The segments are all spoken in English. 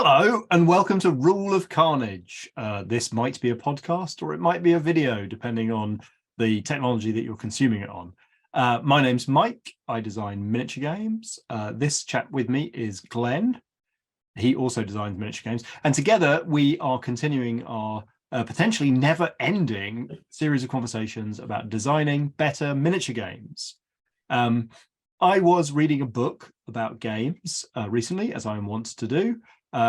Hello and welcome to Rule of Carnage. This might be a podcast or it might be a video, depending on the technology that you're consuming it on. My name's Mike. I design miniature games. This chap with me is Glenn. He also designs miniature games. And together we are continuing our potentially never-ending series of conversations about designing better miniature games. I was reading a book about games recently, as I want to do,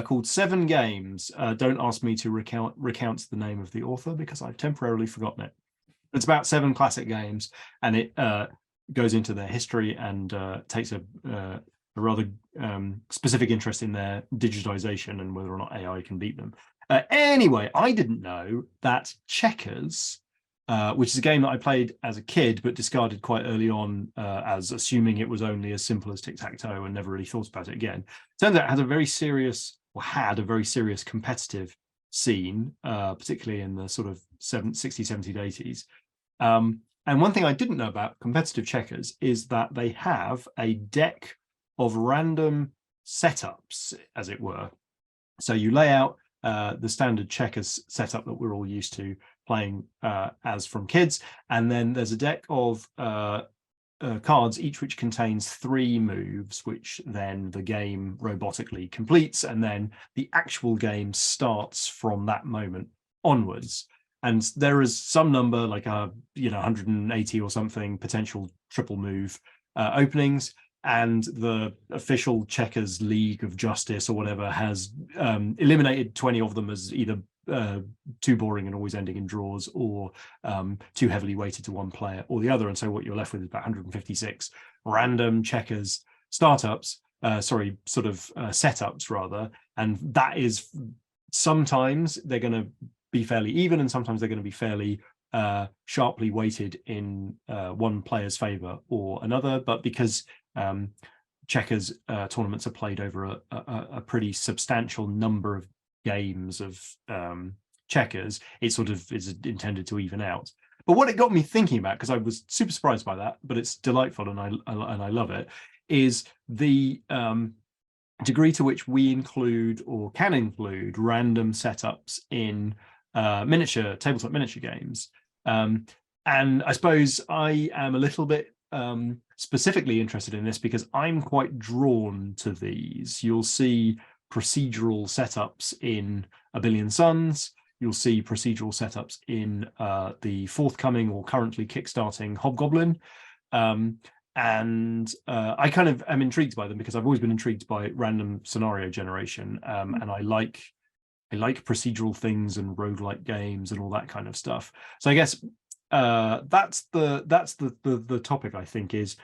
called Seven Games. Don't ask me to recount the name of the author because I've temporarily forgotten it. It's about 7 classic games, and it goes into their history and takes a rather specific interest in their digitization and whether or not AI can beat them. Anyway, I didn't know that Checkers, which is a game that I played as a kid but discarded quite early on as assuming it was only as simple as tic-tac-toe and never really thought about it again. Turns out it had a very serious competitive scene, particularly in the sort of 60s, 70s, 80s. And one thing I didn't know about competitive checkers is that they have a deck of random setups, as it were. So you lay out the standard checkers setup that we're all used to playing as from kids, and then there's a deck of cards, each which contains 3 moves, which then the game robotically completes, and then the actual game starts from that moment onwards. And there is some number, like 180 or something potential triple move openings, and the official Checkers League of Justice or whatever has eliminated 20 of them as either too boring and always ending in draws, or too heavily weighted to one player or the other. And so what you're left with is about 156 random checkers setups rather. And that is, sometimes they're going to be fairly even, and sometimes they're going to be fairly sharply weighted in one player's favor or another. But because checkers tournaments are played over a pretty substantial number of games of checkers, it sort of is intended to even out. But what it got me thinking about, because I was super surprised by that, but it's delightful and I love it, is the degree to which we include or can include random setups in tabletop miniature games. And I suppose I am a little bit specifically interested in this because I'm quite drawn to these. You'll see procedural setups in A Billion Suns. You'll see procedural setups in the forthcoming or currently kickstarting Hobgoblin. And I kind of am intrigued by them because I've always been intrigued by random scenario generation. And I like procedural things and roguelike games and all that kind of stuff. So I guess that's the topic, I think, is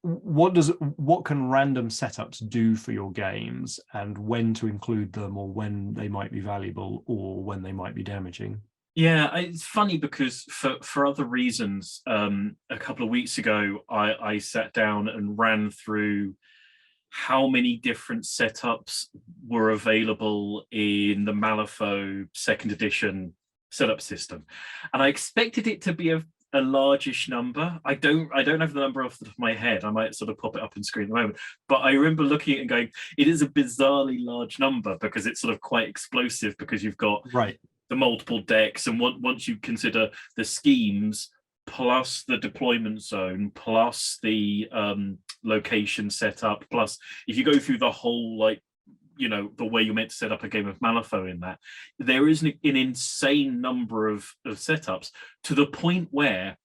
what can random setups do for your games, and when to include them, or when they might be valuable, or when they might be damaging. Yeah, it's funny because for other reasons, a couple of weeks ago, I sat down and ran through how many different setups were available in the Malifaux 2nd edition setup system, and I expected it to be a largish number. I don't have the number off the top of my head. I might sort of pop it up on screen at the moment, but I remember looking at it and going, it is a bizarrely large number because it's sort of quite explosive, because you've got the multiple decks, and once you consider the schemes plus the deployment zone plus the location setup, plus if you go through the whole, the way you're meant to set up a game of Malifaux in that, there is an insane number of setups, to the point where,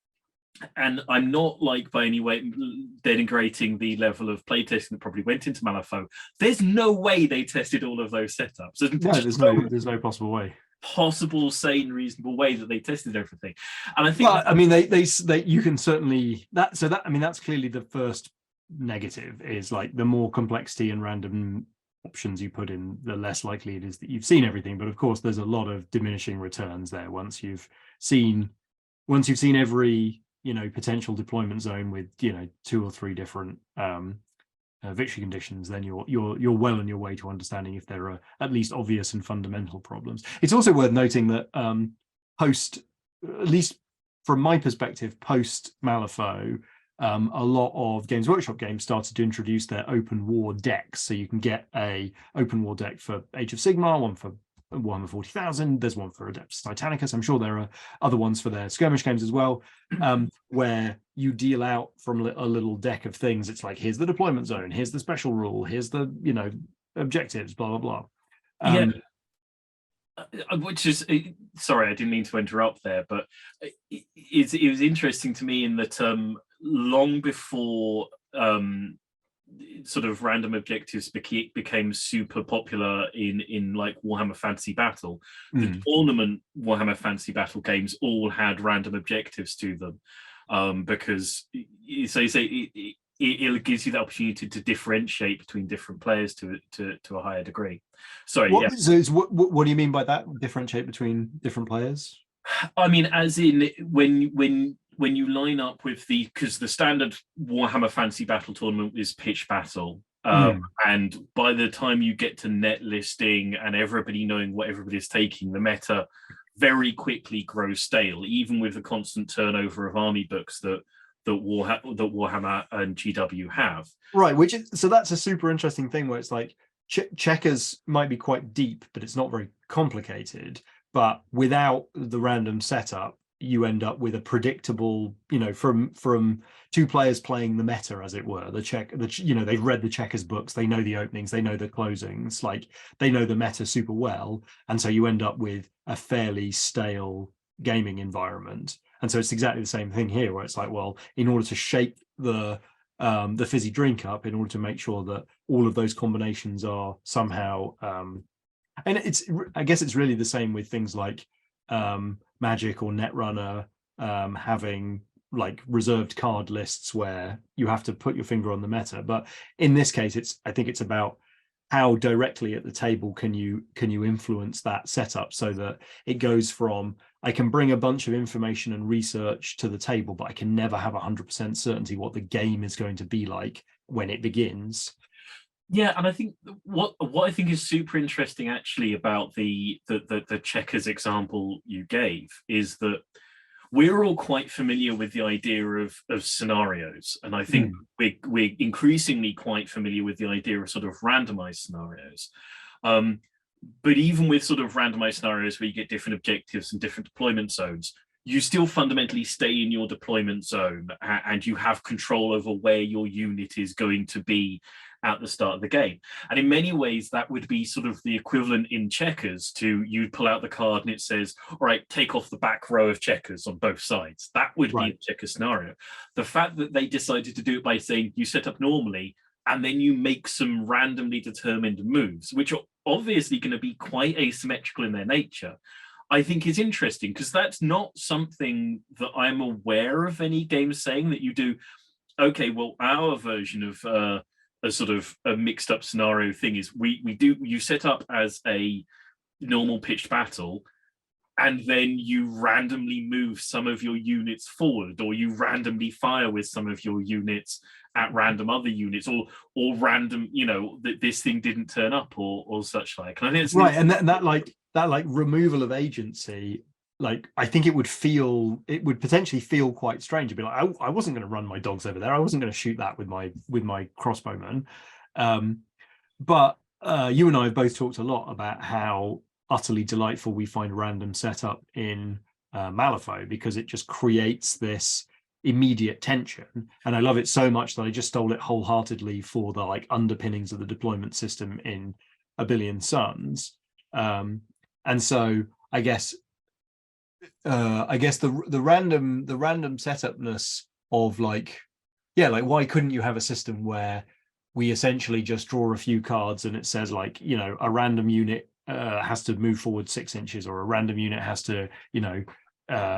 and I'm not by any way denigrating the level of playtesting that probably went into Malifaux, there's no way they tested all of those setups. There's no possible way. Possible, sane, reasonable way that they tested everything. And I think, well, I mean, they you can certainly that's clearly the first negative, is like the more complexity and random options you put in, the less likely it is that you've seen everything. But of course, there's a lot of diminishing returns there once you've seen every potential deployment zone with 2 or 3 different victory conditions. Then you're well on your way to understanding if there are at least obvious and fundamental problems. It's also worth noting that at least from my perspective, post Malifaux, a lot of Games Workshop games started to introduce their open war decks. So you can get a open war deck for Age of Sigmar, one for Warhammer 40,000. There's one for Adeptus Titanicus. I'm sure there are other ones for their skirmish games as well, where you deal out from a little deck of things. It's like, here's the deployment zone, here's the special rule, here's the, objectives, blah, blah, blah. Yeah. Which is, sorry, I didn't mean to interrupt there, but it was interesting to me in that long before sort of random objectives became super popular in like Warhammer Fantasy Battle, the tournament Warhammer Fantasy Battle games all had random objectives to them, because so you say it gives you the opportunity to differentiate between different players to a higher degree. Sorry, what do you mean by that? Differentiate between different players? I mean, as in when you line up with because the standard Warhammer Fantasy Battle tournament is pitch battle, and by the time you get to net listing and everybody knowing what everybody's taking, the meta very quickly grows stale, even with the constant turnover of army books that Warhammer and GW have. Right, so that's a super interesting thing where it's like checkers might be quite deep, but it's not very complicated. But without the random setup, you end up with a predictable, from two players playing the meta, as it were. They've read the checkers books, they know the openings, they know the closings, like they know the meta super well, and so you end up with a fairly stale gaming environment. And so it's exactly the same thing here, where it's like, well, in order to shape the fizzy drink up, in order to make sure that all of those combinations are somehow, and I guess it's really the same with things like Magic or Netrunner, having like reserved card lists where you have to put your finger on the meta. But in this case, I think it's about how directly at the table can you influence that setup, so that it goes from, I can bring a bunch of information and research to the table, but I can never have 100% certainty what the game is going to be like when it begins. Yeah, and I think what I think is super interesting actually about the checkers example you gave is that we're all quite familiar with the idea of scenarios, and I think we're increasingly quite familiar with the idea of sort of randomized scenarios. But even with sort of randomized scenarios where you get different objectives and different deployment zones, you still fundamentally stay in your deployment zone and you have control over where your unit is going to be at the start of the game. And in many ways, that would be sort of the equivalent in checkers to, you pull out the card and it says, all right, take off the back row of checkers on both sides. That would be a checker scenario. The fact that they decided to do it by saying you set up normally and then you make some randomly determined moves, which are obviously going to be quite asymmetrical in their nature, I think is interesting, because that's not something that I'm aware of any games saying, that you do, okay, well, our version of a sort of a mixed up scenario thing is you set up as a normal pitched battle, and then you randomly move some of your units forward, or you randomly fire with some of your units at random other units, or random, that this thing didn't turn up, or such like. And I think it's right, and that removal of agency, like, I think it would potentially feel quite strange to be like, I wasn't going to run my dogs over there, I wasn't going to shoot that with my crossbowmen. But you and I have both talked a lot about how utterly delightful we find random setup in Malifaux, because it just creates this immediate tension, and I love it so much that I just stole it wholeheartedly for the like underpinnings of the deployment system in A Billion Suns. And so I guess the random setupness of like why couldn't you have a system where we essentially just draw a few cards and it says like, a random unit has to move forward 6 inches, or a random unit has to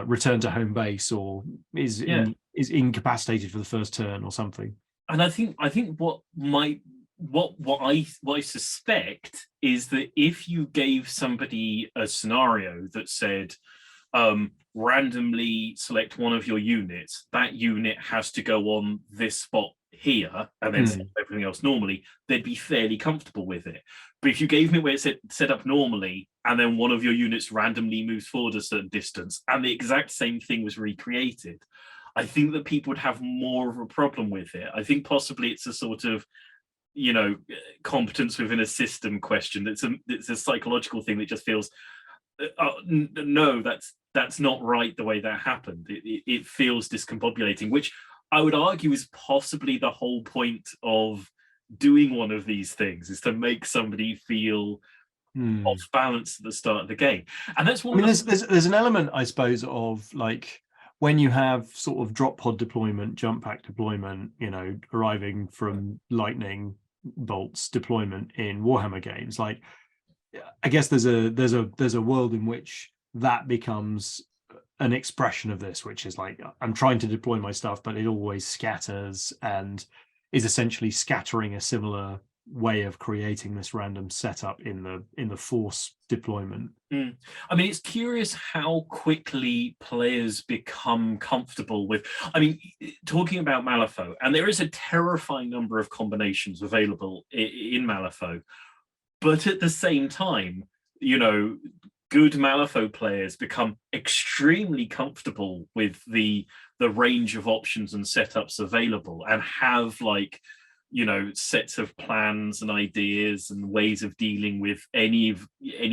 return to home base, or is incapacitated for the first turn or something. And I think what I suspect is that if you gave somebody a scenario that said, randomly select one of your units, that unit has to go on this spot here, and then set everything else normally, they'd be fairly comfortable with it. But if you gave me where it said set up normally, and then one of your units randomly moves forward a certain distance, and the exact same thing was recreated, I think that people would have more of a problem with it. I think possibly it's a sort of, you know, competence within a system question. It's a psychological thing that just feels, no, that's not right the way that happened. It feels discombobulating, which I would argue is possibly the whole point of doing one of these things, is to make somebody feel off balance at the start of the game. And that's one. I mean, there's an element, I suppose, of like when you have sort of drop pod deployment, jump pack deployment, you know, arriving from lightning bolts deployment in Warhammer games. Like, I guess there's a world in which that becomes an expression of this, which is like, I'm trying to deploy my stuff, but it always scatters and is essentially scattering a similar way of creating this random setup in the force deployment. I mean, it's curious how quickly players become comfortable with, I mean, talking about Malifaux, and there is a terrifying number of combinations available in Malifaux, but at the same time, you know, good Malifaux players become extremely comfortable with the range of options and setups available, and have, like, you know, sets of plans and ideas and ways of dealing with any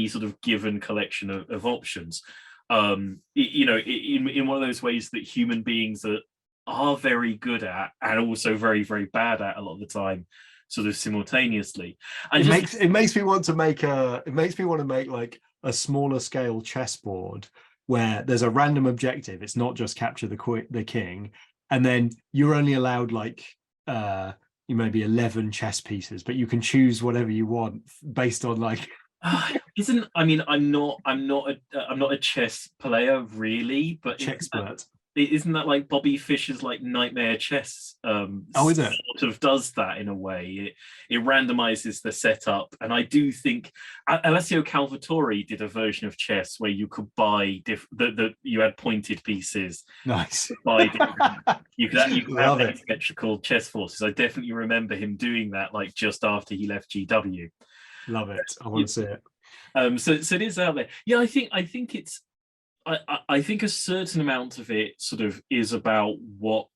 sort of given collection of options. You know, in one of those ways that human beings are very good at, and also very, very bad at a lot of the time, sort of simultaneously. And it makes me want to make like a smaller scale chessboard where there's a random objective. It's not just capture the king, and then you're only allowed like you maybe 11 chess pieces, but you can choose whatever you want based on like I mean, I'm not a chess player really, but isn't that like Bobby Fischer's like Nightmare Chess? Oh, is it? Sort of does that in a way. It randomizes the setup, and I do think Alessio Calvatore did a version of chess where you could buy you had pointed pieces. Nice. Buy you could have asymmetrical chess forces. I definitely remember him doing that, like just after he left GW. Love it. I want to see it. So it is out there. Yeah, I think it's. I think a certain amount of it sort of is about what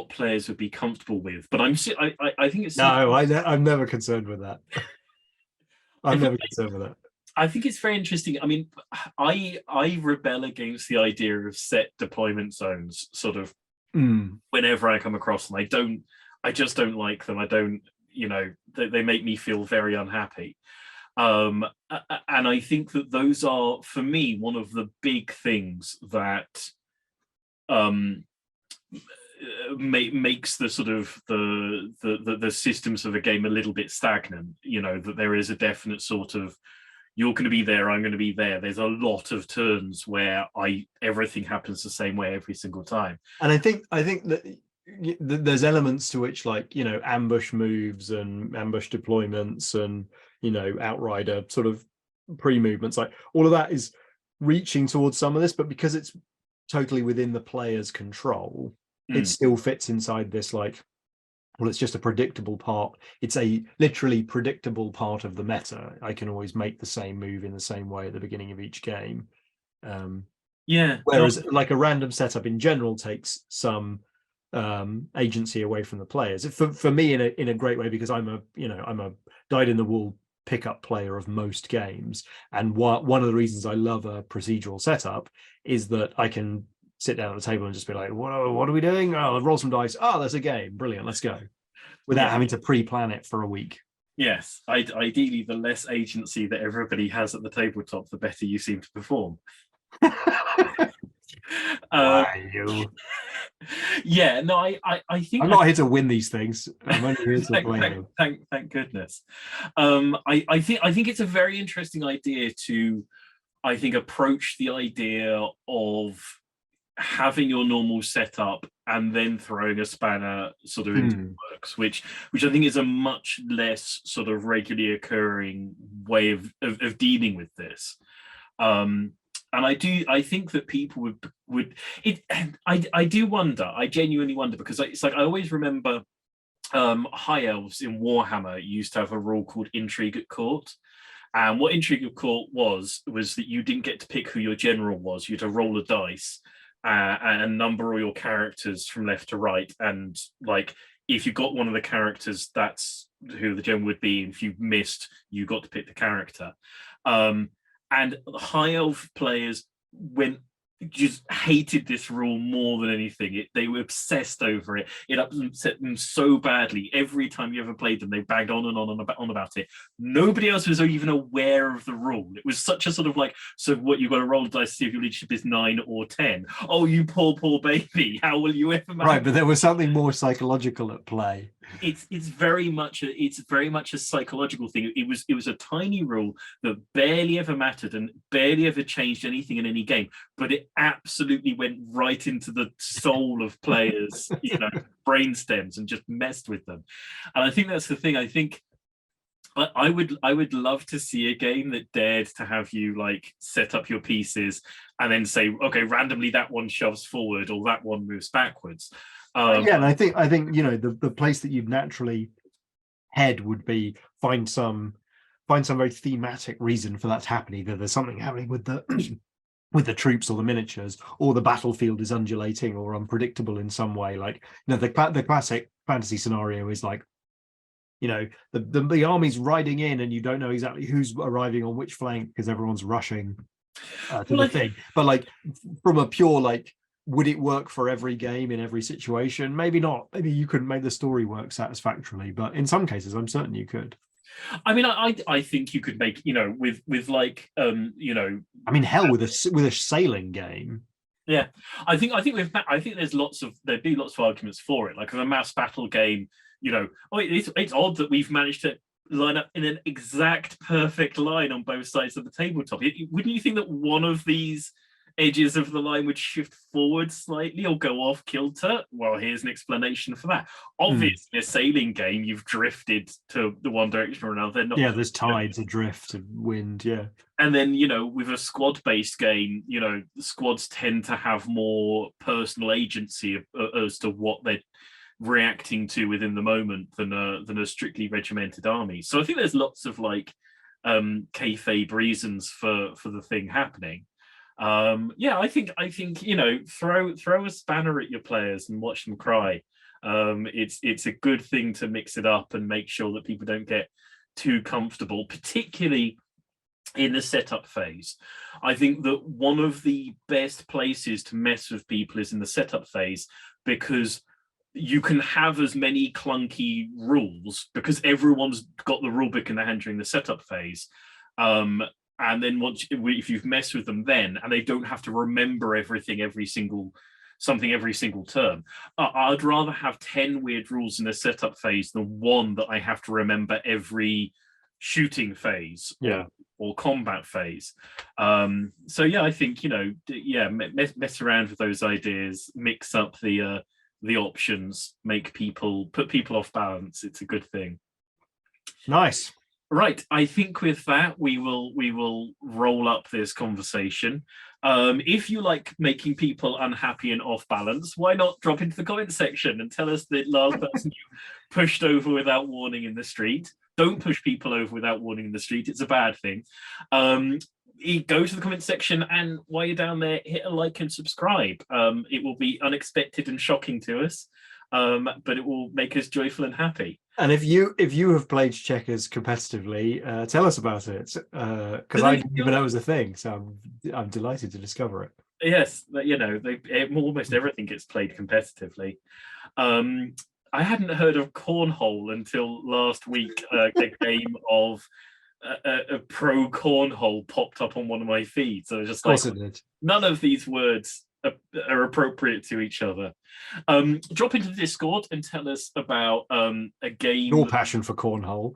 players would be comfortable with, but I think it's I'm never concerned with that. I'm never concerned with that. I think it's very interesting. I mean, I rebel against the idea of set deployment zones sort of whenever I come across them. I just don't like them. I don't, you know, they make me feel very unhappy. And I think that those are, for me, one of the big things that makes the sort of the systems of a game a little bit stagnant. You know, that there is a definite sort of, you're going to be there, I'm going to be there. There's a lot of turns where everything happens the same way every single time. And I think that there's elements to which, like, you know, ambush moves and ambush deployments and, you know, outrider sort of pre-movements, like all of that is reaching towards some of this, but because it's totally within the player's control, it still fits inside this, like, well, it's just a predictable part. It's a literally predictable part of the meta. I can always make the same move in the same way at the beginning of each game. Whereas like a random setup in general takes some agency away from the players. For me, in a great way, because I'm a dyed in the wool pickup player of most games, and one of the reasons I love a procedural setup is that I can sit down at the table and just be like, what are we doing? Oh, roll some dice. Oh, there's a game. Brilliant. Let's go. Without having to pre-plan it for a week. Yes. Ideally, the less agency that everybody has at the tabletop, the better you seem to perform. Yeah, no, I think I'm not here to win these things. I'm only here to play them. Thank goodness. I think it's a very interesting idea to, I think, approach the idea of having your normal setup and then throwing a spanner sort of into the works, which I think is a much less sort of regularly occurring way of dealing with this. And I think that people would I do wonder, I genuinely wonder, because it's like I always remember high elves in Warhammer used to have a rule called Intrigue at Court. And what Intrigue at Court was that you didn't get to pick who your general was. You had to roll a dice and number all your characters from left to right, and like if you got one of the characters, that's who the gem would be. If you missed, you got to pick the character. And high elf players just hated this rule more than anything. They were obsessed over it. It upset them so badly. Every time you ever played them, they banged on and on about it. Nobody else was even aware of the rule. It was such a sort of like, so what, you've got to roll the dice to see if your leadership is 9 or 10. Oh, you poor baby. How will you ever manage? Right, but there was something more psychological at play. It's very much a psychological thing. It was a tiny rule that barely ever mattered and barely ever changed anything in any game, but it absolutely went right into the soul of players, brain stems, and just messed with them. And I think that's the thing. I think I would love to see a game that dared to have you like set up your pieces and then say, okay, randomly that one shoves forward or that one moves backwards. Yeah, and I think the place that you'd naturally head would be find some very thematic reason for that to happen. Either there's something happening with the with the troops or the miniatures, or the battlefield is undulating or unpredictable in some way. Like the classic fantasy scenario is like, the army's riding in and you don't know exactly who's arriving on which flank because everyone's rushing to the thing. But like from a pure like, would it work for every game in every situation? Maybe not. Maybe you couldn't make the story work satisfactorily, but in some cases, I'm certain you could. I mean, I think you could make, with like, I mean, hell, with a sailing game. Yeah, I think there'd be lots of arguments for it. Like a mass battle game, it's odd that we've managed to line up in an exact perfect line on both sides of the tabletop. Wouldn't you think that one of these edges of the line would shift forward slightly or go off kilter? Well, here's an explanation for that. Obviously, in a sailing game, you've drifted to the one direction or another. There's tides, adrift, and wind. Yeah, and then with a squad-based game, the squads tend to have more personal agency as to what they're reacting to within the moment than a strictly regimented army. So I think there's lots of like kayfabe reasons for the thing happening. I think throw a spanner at your players and watch them cry. It's a good thing to mix it up and make sure that people don't get too comfortable, particularly in the setup phase. I think that one of the best places to mess with people is in the setup phase, because you can have as many clunky rules because everyone's got the rulebook in their hand during the setup phase. And then if you've messed with them then, and they don't have to remember every single term. I'd rather have 10 weird rules in a setup phase than one that I have to remember every shooting phase or combat phase. I think, mess around with those ideas, mix up the options, put people off balance. It's a good thing. Nice. Right, I think with that we will roll up this conversation. If you like making people unhappy and off balance, why not drop into the comment section and tell us the last person you pushed over without warning in the street. Don't push people over without warning in the street. It's a bad thing. Go to the comment section, and while you're down there, hit a like and subscribe. It will be unexpected and shocking to us, but it will make us joyful and happy. And if you have played checkers competitively, tell us about it, because I didn't even know it was a thing. So I'm delighted to discover it. Yes, almost everything gets played competitively. I hadn't heard of cornhole until last week. A game of a pro cornhole popped up on one of my feeds. So I was just like, none of these words are appropriate to each other. Drop into the Discord and tell us about a game. Your passion for cornhole.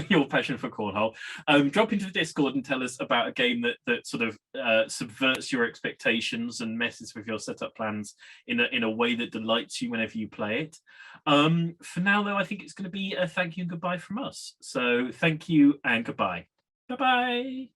Your passion for cornhole. Drop into the Discord and tell us about a game that sort of subverts your expectations and messes with your setup plans in a way that delights you whenever you play it. For now, though, I think it's going to be a thank you and goodbye from us. So thank you and goodbye. Bye-bye.